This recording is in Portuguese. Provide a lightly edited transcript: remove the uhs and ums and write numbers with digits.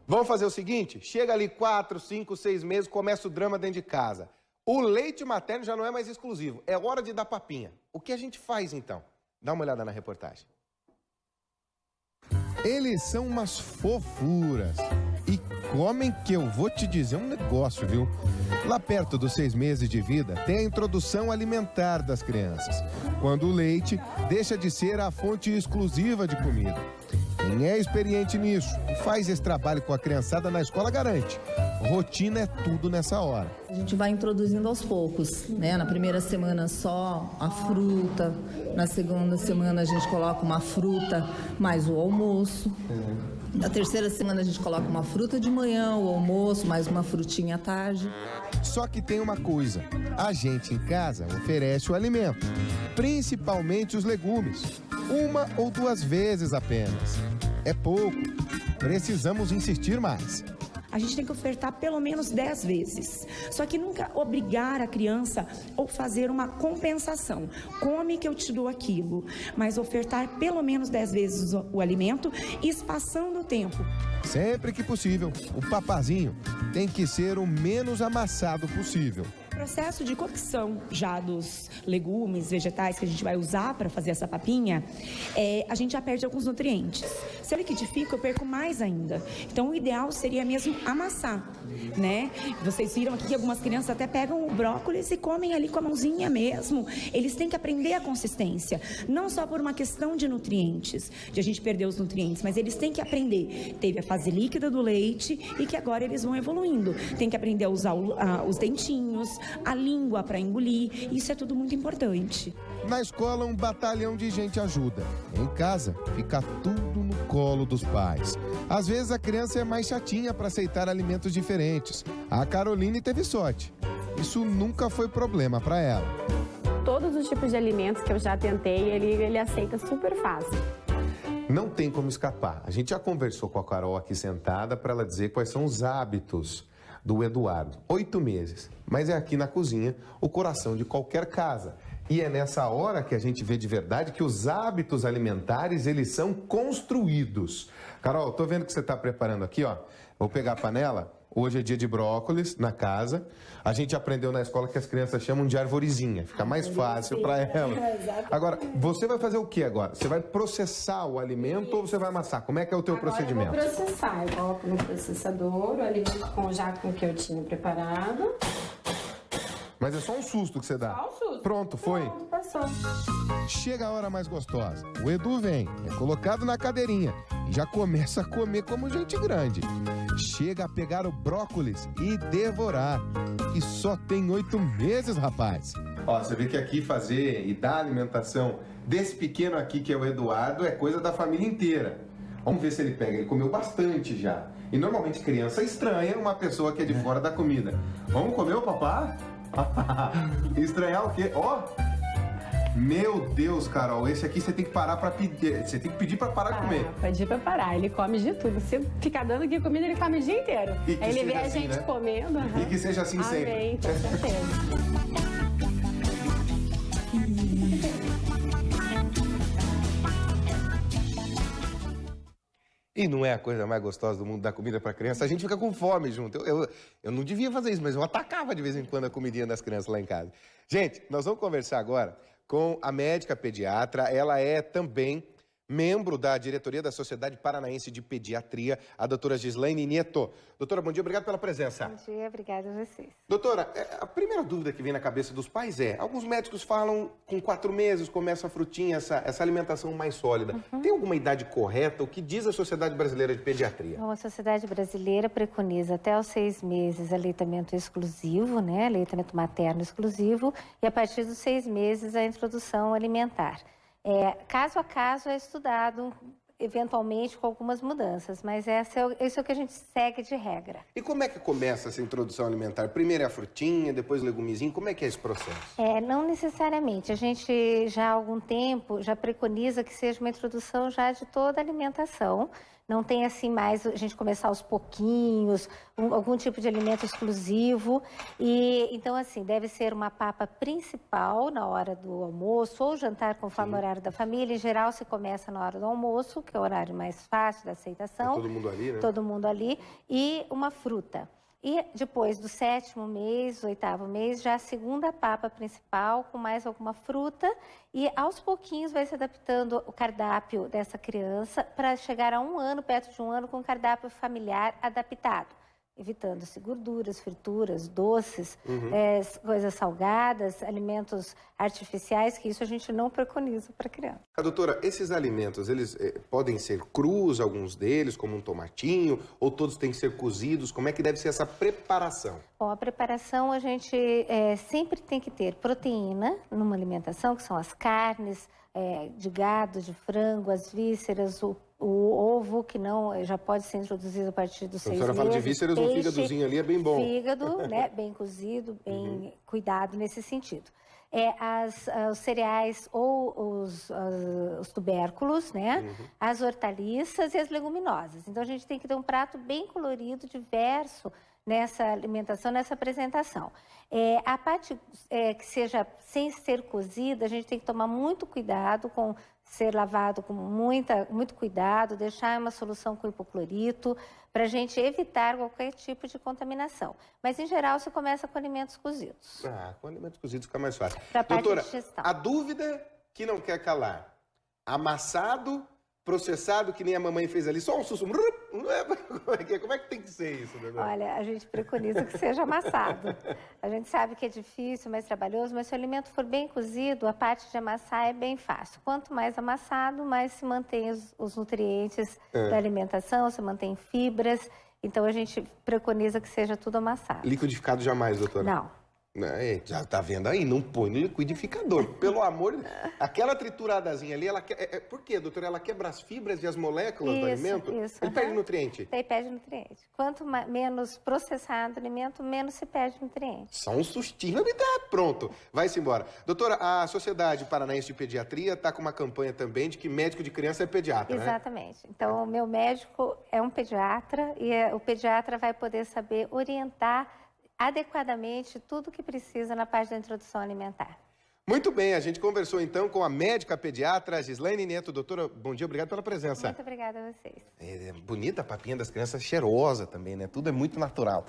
Vamos fazer o seguinte? Chega ali 4, 5, 6 meses, começa o drama dentro de casa. O leite materno já não é mais exclusivo. É hora de dar papinha. O que a gente faz, então? Dá uma olhada na reportagem. Eles são umas fofuras. E comem que eu vou te dizer um negócio, viu? Lá perto dos 6 meses de vida, tem a introdução alimentar das crianças, quando o leite deixa de ser a fonte exclusiva de comida. Quem é experiente nisso e faz esse trabalho com a criançada na escola garante. Rotina é tudo nessa hora. A gente vai introduzindo aos poucos, né? Na primeira semana só a fruta, na segunda semana a gente coloca uma fruta mais o almoço. Na terceira semana a gente coloca uma fruta de manhã, o almoço, mais uma frutinha à tarde. Só que tem uma coisa, a gente em casa oferece o alimento, principalmente os legumes, 1 ou 2 vezes apenas. É pouco, precisamos insistir mais. A gente tem que ofertar pelo menos 10 vezes. Só que nunca obrigar a criança ou fazer uma compensação. Come que eu te dou aquilo. Mas ofertar pelo menos 10 vezes o alimento, espaçando o tempo. Sempre que possível, o papazinho tem que ser o menos amassado possível. O processo de cocção já dos legumes, vegetais que a gente vai usar para fazer essa papinha, a gente já perde alguns nutrientes. Se eu liquidifico, eu perco mais ainda. Então, o ideal seria mesmo amassar, né? Vocês viram aqui que algumas crianças até pegam o brócolis e comem ali com a mãozinha mesmo. Eles têm que aprender a consistência, não só por uma questão de nutrientes, de a gente perder os nutrientes, mas eles têm que aprender. Teve a fase líquida do leite e que agora eles vão evoluindo. Tem que aprender a usar os dentinhos, a língua para engolir, isso é tudo muito importante. Na escola, um batalhão de gente ajuda. Em casa, fica tudo no colo dos pais. Às vezes, a criança é mais chatinha para aceitar alimentos diferentes. A Caroline teve sorte. Isso nunca foi problema para ela. Todos os tipos de alimentos que eu já tentei, ele aceita super fácil. Não tem como escapar. A gente já conversou com a Carol aqui sentada para ela dizer quais são os hábitos do Eduardo. 8 meses. Mas é aqui na cozinha o coração de qualquer casa. E é nessa hora que a gente vê de verdade que os hábitos alimentares, eles são construídos. Carol, tô vendo que você está preparando aqui, ó. Vou pegar a panela. Hoje é dia de brócolis na casa. A gente aprendeu na escola que as crianças chamam de arvorezinha. Fica mais fácil para elas. Agora, você vai fazer o que agora? Você vai processar o alimento ou você vai amassar? Como é que é o teu procedimento? Eu vou processar. Eu coloco no processador o alimento já com o que eu tinha preparado. Mas é só um susto que você dá. Só um susto. Pronto, foi? Pronto, passou. Chega a hora mais gostosa. O Edu vem, é colocado na cadeirinha e já começa a comer como gente grande. Chega a pegar o brócolis e devorar. E só tem 8 meses, rapaz. Ó, você vê que aqui fazer e dar alimentação desse pequeno aqui, que é o Eduardo, é coisa da família inteira. Vamos ver se ele pega. Ele comeu bastante já. E normalmente criança estranha uma pessoa que é de fora da comida. Vamos comer o papá? Estranhar o quê? Ó! Meu Deus, Carol, esse aqui você tem que parar pra pedir. Você tem que pedir pra parar de comer. Pedir pra parar, ele come de tudo. Se ficar dando aqui comida, ele come o dia inteiro. Aí ele vê a assim, gente né? comendo. E que seja assim sempre. Amém, com certeza. E não é a coisa mais gostosa do mundo dar comida para criança? A gente fica com fome junto. Eu não devia fazer isso, mas eu atacava de vez em quando a comidinha das crianças lá em casa. Gente, nós vamos conversar agora com a médica pediatra. Ela é também membro da diretoria da Sociedade Paranaense de Pediatria, a doutora Gislaine Nieto. Doutora, bom dia, obrigado pela presença. Bom dia, obrigada a vocês. Doutora, a primeira dúvida que vem na cabeça dos pais é, alguns médicos falam com 4 meses começa a frutinha, essa alimentação mais sólida. Tem alguma idade correta? O que diz a Sociedade Brasileira de Pediatria? Bom, a Sociedade Brasileira preconiza até os 6 meses aleitamento exclusivo, né? Aleitamento materno exclusivo, e a partir dos 6 meses a introdução alimentar. Caso a caso é estudado, eventualmente com algumas mudanças, mas isso é o que a gente segue de regra. E como é que começa essa introdução alimentar? Primeiro é a frutinha, depois o legumezinho, como é que é esse processo? Não necessariamente, a gente já há algum tempo já preconiza que seja uma introdução já de toda a alimentação, Não tem assim mais a gente começar aos pouquinhos, algum tipo de alimento exclusivo. E então assim, deve ser uma papa principal na hora do almoço ou jantar conforme o horário da família. Em geral se começa na hora do almoço, que é o horário mais fácil da aceitação. Todo mundo ali, né? Todo mundo ali. E uma fruta. E depois do 7º mês, 8º mês, já a segunda papa principal, com mais alguma fruta. E aos pouquinhos vai se adaptando o cardápio dessa criança para chegar a 1 ano, perto de 1 ano, com um cardápio familiar adaptado. Evitando-se gorduras, frituras, doces, coisas salgadas, alimentos artificiais, que isso a gente não preconiza para criança. Doutora, esses alimentos, eles podem ser crus, alguns deles, como um tomatinho, ou todos têm que ser cozidos? Como é que deve ser essa preparação? Bom, a preparação a gente sempre tem que ter proteína numa alimentação, que são as carnes de gado, de frango, as vísceras, o ovo, que não já pode ser introduzido a partir dos 6 meses. A senhora fala de vísceras, peixe, um fígadozinho ali é bem bom. Fígado, né, bem cozido, bem cuidado nesse sentido. Os cereais ou os tubérculos, né? As hortaliças e as leguminosas. Então, a gente tem que ter um prato bem colorido, diverso, nessa alimentação, nessa apresentação. A parte que seja sem ser cozida, a gente tem que tomar muito cuidado com ser lavado com muito cuidado, deixar uma solução com hipoclorito, para a gente evitar qualquer tipo de contaminação. Mas, em geral, se começa com alimentos cozidos. Com alimentos cozidos fica mais fácil. Doutora, a dúvida que não quer calar. Amassado, processado, que nem a mamãe fez ali, só um sussurro. Como é que tem que ser isso, doutora? Olha, a gente preconiza que seja amassado. A gente sabe que é difícil, mais trabalhoso, mas se o alimento for bem cozido, a parte de amassar é bem fácil. Quanto mais amassado, mais se mantém os nutrientes da alimentação, se mantém fibras. Então, a gente preconiza que seja tudo amassado. Liquidificado jamais, doutora? Não. Já tá vendo aí, não põe no liquidificador. Pelo amor de Deus. Aquela trituradazinha ali, por quê, doutora? Ela quebra as fibras e as moléculas do alimento? Isso. Ele perde nutriente? Ele perde nutriente. Quanto menos processado o alimento, menos se perde nutriente. Só um sustinho e tá pronto. Vai-se embora. Doutora, a Sociedade Paranaense de Pediatria está com uma campanha também de que médico de criança é pediatra, Exatamente. Então, o meu médico é um pediatra e o pediatra vai poder saber orientar adequadamente tudo o que precisa na parte da introdução alimentar. Muito bem, a gente conversou então com a médica pediatra Gislaine Neto. Doutora, bom dia, obrigado pela presença. Muito obrigada a vocês. Bonita a papinha das crianças, cheirosa também, né? Tudo é muito natural.